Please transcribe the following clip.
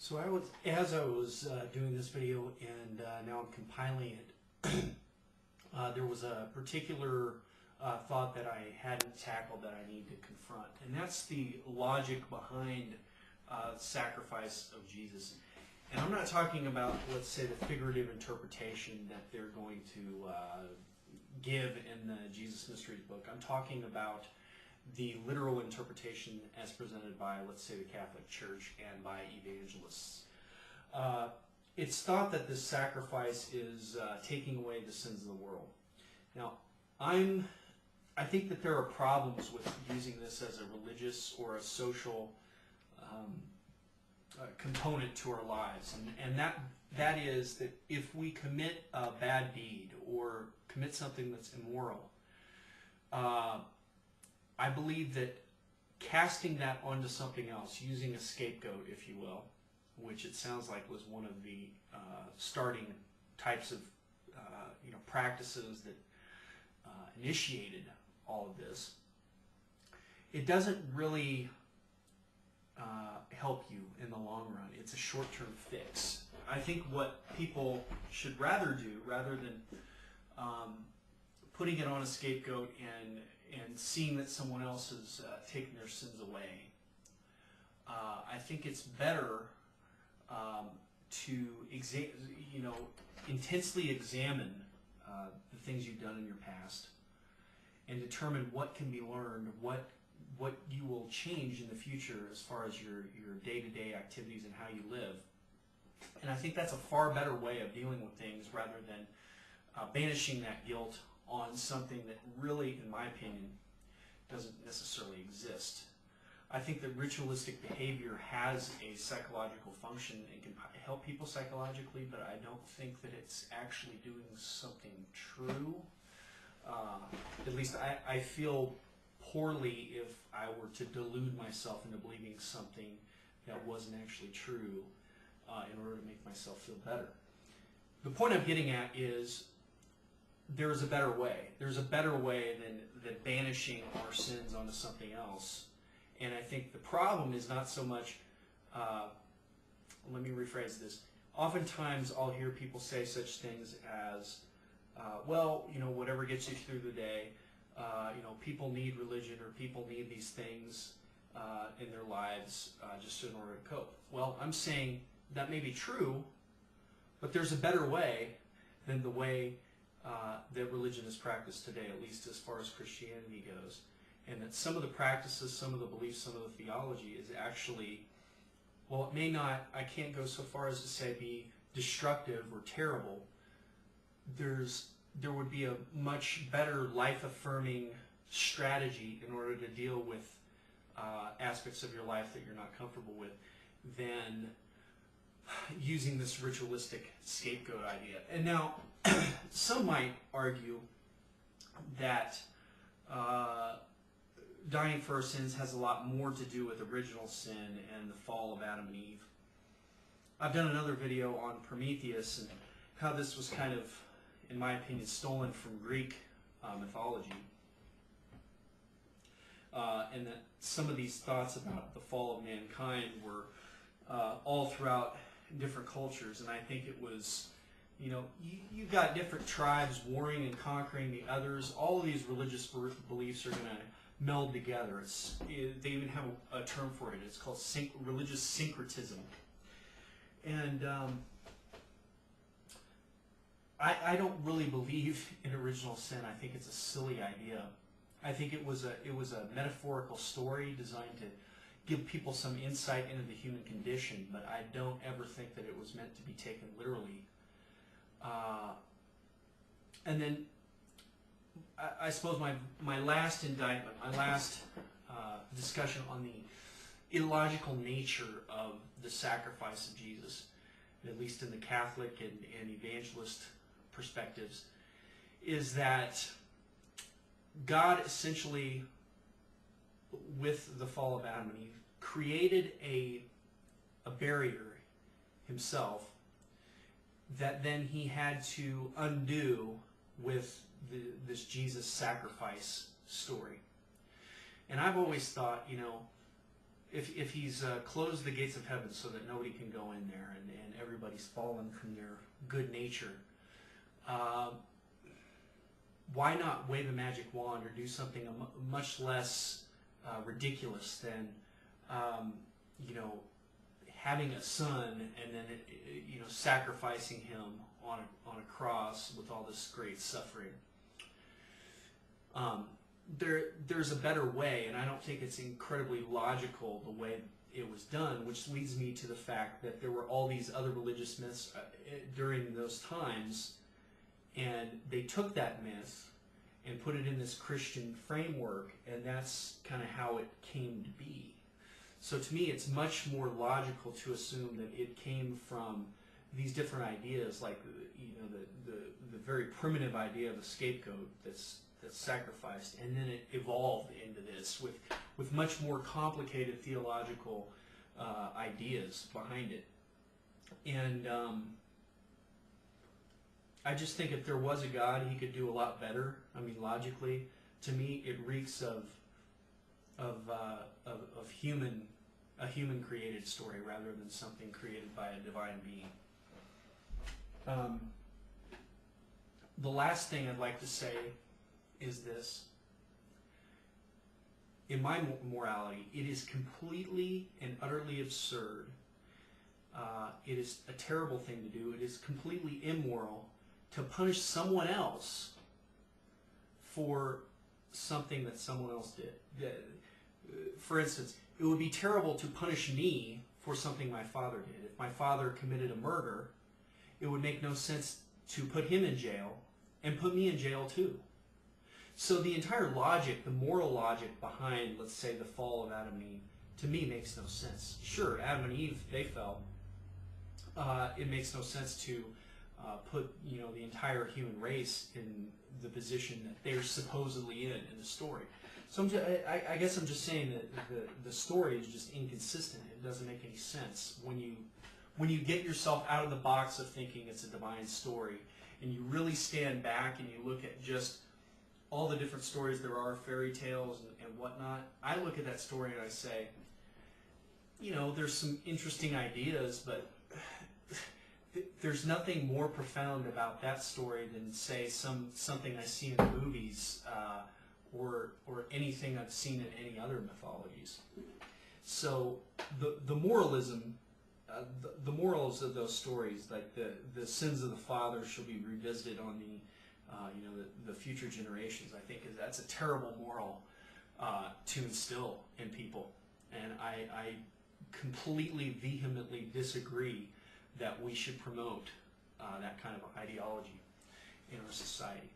So as I was doing this video and now I'm compiling it, there was a particular thought that I hadn't tackled that I need to confront, and that's the logic behind sacrifice of Jesus. And I'm not talking about, let's say, the figurative interpretation that they're going to give in the Jesus Mysteries book. I'm talking about the literal interpretation as presented by, let's say, the Catholic Church and by evangelists. It's thought that this sacrifice is taking away the sins of the world. Now, I think that there are problems with using this as a religious or a social component to our lives, and that is that if we commit a bad deed or commit something that's immoral, I believe that casting that onto something else, using a scapegoat, if you will, which it sounds like was one of the starting types of practices that initiated all of this, it doesn't really help you in the long run. It's a short-term fix. I think what people should rather do, rather than putting it on a scapegoat and seeing that someone else has taken their sins away, I think it's better to intensely examine the things you've done in your past and determine what can be learned, what you will change in the future as far as your day-to-day activities and how you live. And I think that's a far better way of dealing with things rather than banishing that guilt on something that really, in my opinion, doesn't necessarily exist. I think that ritualistic behavior has a psychological function and can help people psychologically, but I don't think that it's actually doing something true. At least I feel poorly if I were to delude myself into believing something that wasn't actually true in order to make myself feel better. The point I'm getting at is there's a better way. There's a better way than banishing our sins onto something else. And I think the problem is not so much, let me rephrase this. Oftentimes I'll hear people say such things as, whatever gets you through the day, people need religion or people need these things in their lives just in order to cope. Well, I'm saying that may be true, but there's a better way than the way that religion is practiced today, at least as far as Christianity goes. And that some of the practices, some of the beliefs, some of the theology is actually, it may not, I can't go so far as to say be destructive or terrible. There would be a much better life-affirming strategy in order to deal with aspects of your life that you're not comfortable with than using this ritualistic scapegoat idea. And now, some might argue that dying for our sins has a lot more to do with original sin and the fall of Adam and Eve. I've done another video on Prometheus and how this was kind of, in my opinion, stolen from Greek mythology. And that some of these thoughts about the fall of mankind were all throughout different cultures. And I think it was, you got different tribes warring and conquering the others. All of these religious beliefs are going to meld together. They even have a term for it. It's called religious syncretism. And I don't really believe in original sin. I think it's a silly idea. I think it was a metaphorical story designed to give people some insight into the human condition, but I don't ever think that it was meant to be taken literally. And then I suppose my last indictment, my last discussion on the illogical nature of the sacrifice of Jesus, at least in the Catholic and evangelist perspectives, is that God essentially, with the fall of Adam and Eve, created a barrier himself that then he had to undo with this Jesus sacrifice story. And I've always thought, if he's closed the gates of heaven so that nobody can go in there, and everybody's fallen from their good nature, why not wave a magic wand or do something much less ridiculous than having a son and then sacrificing him on a cross with all this great suffering. There's a better way, and I don't think it's incredibly logical the way it was done, which leads me to the fact that there were all these other religious myths during those times, and they took that myth and put it in this Christian framework, and that's kind of how it came to be. So to me, it's much more logical to assume that it came from these different ideas, like the very primitive idea of a scapegoat that's sacrificed, and then it evolved into this with much more complicated theological ideas behind it. And I just think if there was a God, he could do a lot better. I mean, logically, to me, it reeks of a human created story rather than something created by a divine being. The last thing I'd like to say is this. In my morality, it is completely and utterly absurd. It is a terrible thing to do. It is completely immoral to punish someone else for something that someone else did. For instance, it would be terrible to punish me for something my father did. If my father committed a murder, it would make no sense to put him in jail and put me in jail too. So the entire logic, the moral logic behind, let's say, the fall of Adam and Eve, to me makes no sense. Sure, Adam and Eve, they fell. It makes no sense to put the entire human race in the position that they're supposedly in the story. So I guess I'm just saying that the story is just inconsistent. It doesn't make any sense when you get yourself out of the box of thinking it's a divine story, and you really stand back and you look at just all the different stories there are, fairy tales and whatnot. I look at that story and I say, there's some interesting ideas, but there's nothing more profound about that story than, say, something I see in the movies or anything I've seen in any other mythologies. So the moralism, the morals of those stories, like the sins of the father shall be revisited on the future generations, I think that's a terrible moral to instill in people, and I completely vehemently disagree that we should promote that kind of ideology in our society.